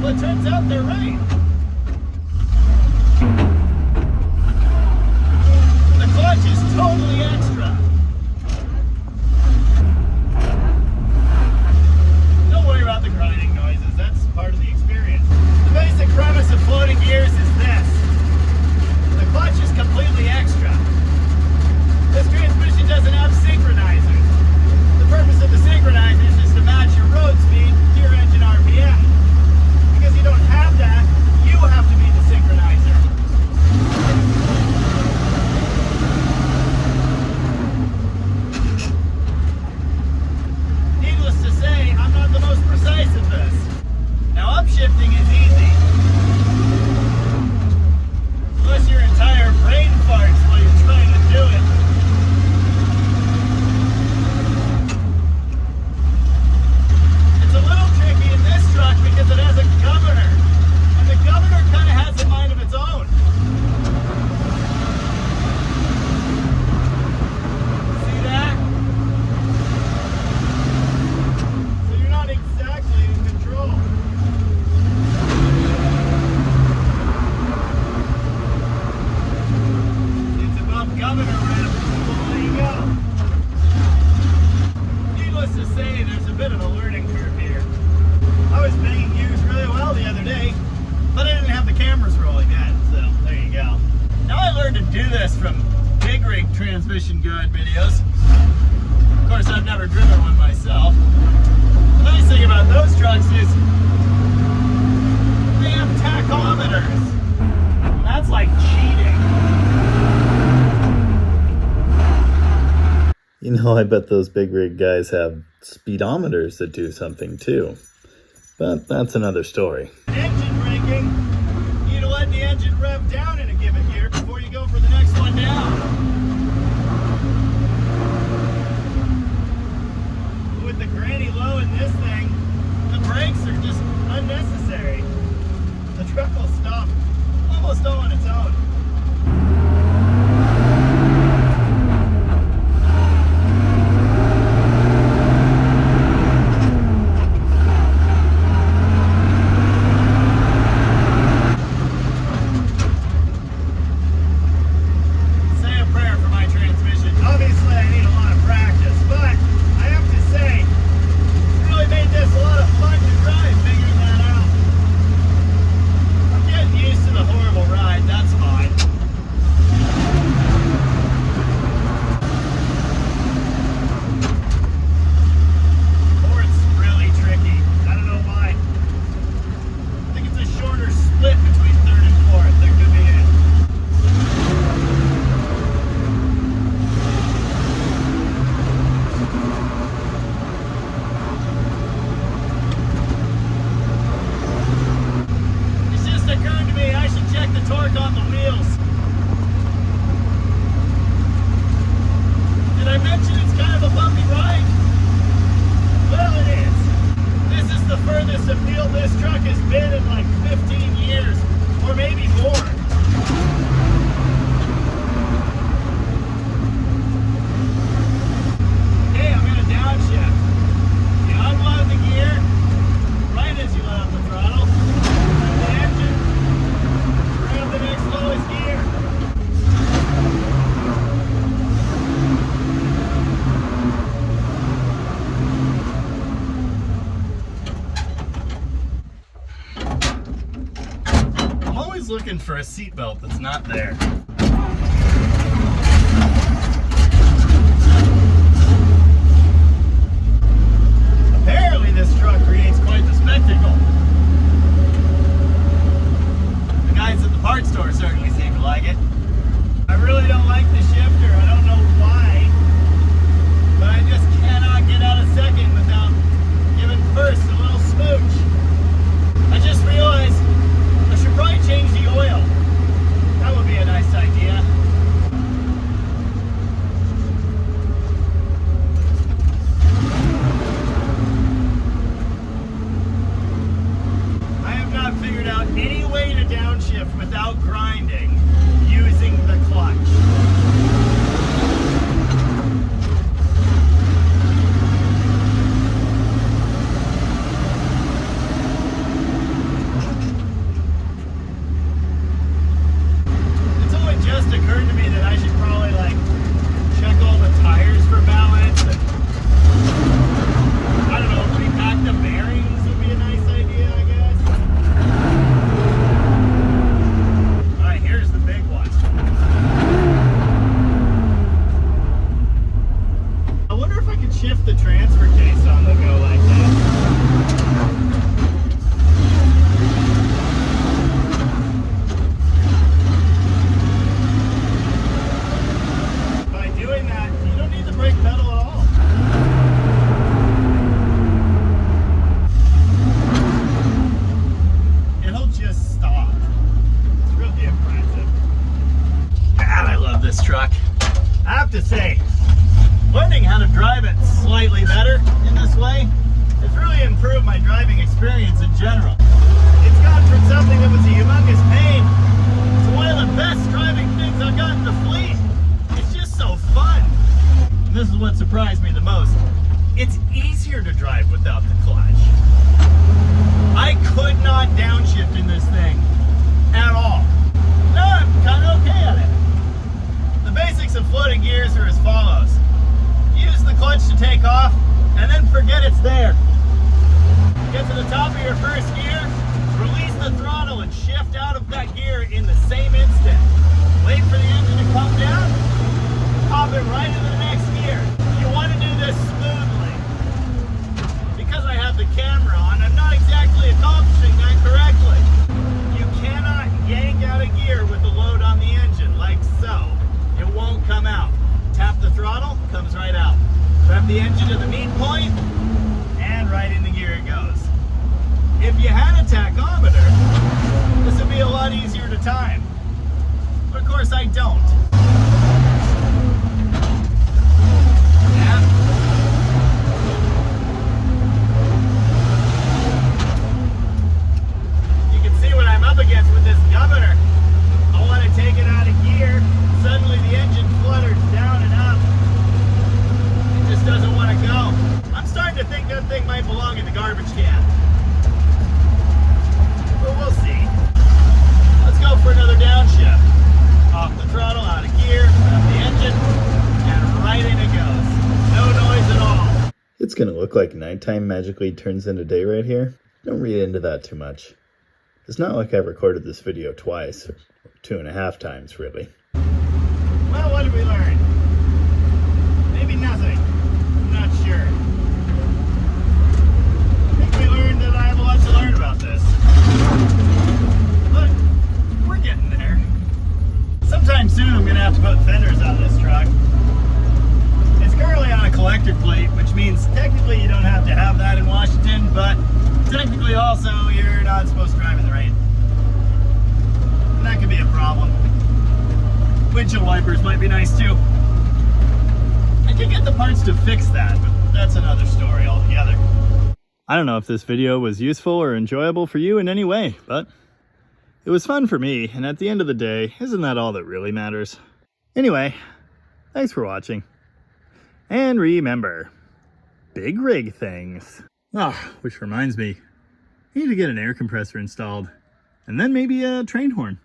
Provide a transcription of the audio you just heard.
Well, it turns out they're right. The clutch is totally extra. Don't worry about the grinding noises. That's part of the experience. The basic premise of floating gears is this. The clutch is completely extra. This transmission doesn't have synchronizers. The purpose of the synchronizers is to match your road speed to your engine RPM. Because you don't have that, you have to be the synchronizer. Needless to say, I'm not the most precise at this. Now, upshifting is easy. Unless your entire brain farts while you're trying to do it. It's a little tricky in this truck because it has a governor. And the governor kind of has a mind of its own. See that? So you're not exactly in control. It's above governor ramp, so there you go. Needless to say, there's a bit of a learning curve here. I was banging gears really well the other day, but I didn't have the cameras rolling yet, so there you go. Now I learned to do this from big rig transmission guide videos. Of course, I've never driven one myself. The nice thing about those trucks is they have tachometers. That's like cheating. You know, I bet those big rig guys have speedometers that do something too. But that's another story. Engine braking, you need to let the engine rev down in a given gear before you go for the next one down. With the granny low in this thing, the brakes are just unnecessary. The truck will stop almost all on its own. Say a prayer for my transmission. Obviously, I need a lot of practice, but I have to say, it really made this a lot of fun to drive, figuring that out. I'm getting used to the horrible ride, that's fine. Fourth's really tricky. I don't know why. I think it's a shorter split between third and fourth. That could be it. It's just occurred to me I should check the torque on the wheels. Did I mention it's kind of a bumpy ride? Well, it is. This is the furthest afield this truck has been in like 15 years, or maybe more. Okay, I'm going to downshift. You unload the gear right as you let off the throttle. Turn the engine, grab the next lowest gear. I'm always looking for a seatbelt that's not there. Apparently this truck creates quite the spectacle. The guys at the parts store certainly seem to like it. I really don't like the shifter. I don't know why, but I just cannot get out of second without giving first a little smooch. I just realized I should probably change the oil. That would be a nice idea. I have not figured out any way to downshift without grinding using the clutch. easier to drive without the clutch. I could not downshift in this thing at all. Now I'm kind of okay at it. The basics of floating gears are as follows. Use the clutch to take off, and then forget it's there. Get to the top of your first gear, release the throttle and shift out of that gear in the same instant. Wait for the engine to come down, pop it right into the next gear. You want to do this smoothly. Because I have the camera on, I'm not exactly accomplishing that correctly. You cannot yank out a gear with the load on the engine like so. It won't come out. Tap the throttle, comes right out. Rev the engine to the mean point, and right into gear it goes. If you had a tachometer, this would be a lot easier to time. But of course I don't. Yeah. You can see what I'm up against with this governor. I want to take it out of gear. Suddenly the engine flutters down and up. It just doesn't want to go. I'm starting to think that thing might belong in the garbage can. But we'll see. Let's go for another downshift. Off the throttle, out of gear, grab the engine, and right in it goes. No noise at all. It's gonna look like nighttime magically turns into day right here. Don't read into that too much. It's not like I've recorded this video twice, or 2.5 times really. Well, what did we learn? Maybe nothing. I'm not sure. I think we learned that I have a lot to learn about this. But we're getting there. Sometime soon I'm going to have to put fenders on this truck. It's currently on a collector plate, which means technically you don't have to have that in Washington, but technically also you're not supposed to drive in the rain. And that could be a problem. Windshield wipers might be nice too. I could get the parts to fix that, but that's another story altogether. I don't know if this video was useful or enjoyable for you in any way, but it was fun for me, and at the end of the day, isn't that all that really matters? Anyway, thanks for watching. And remember, big rig things. Which reminds me, I need to get an air compressor installed, and then maybe a train horn.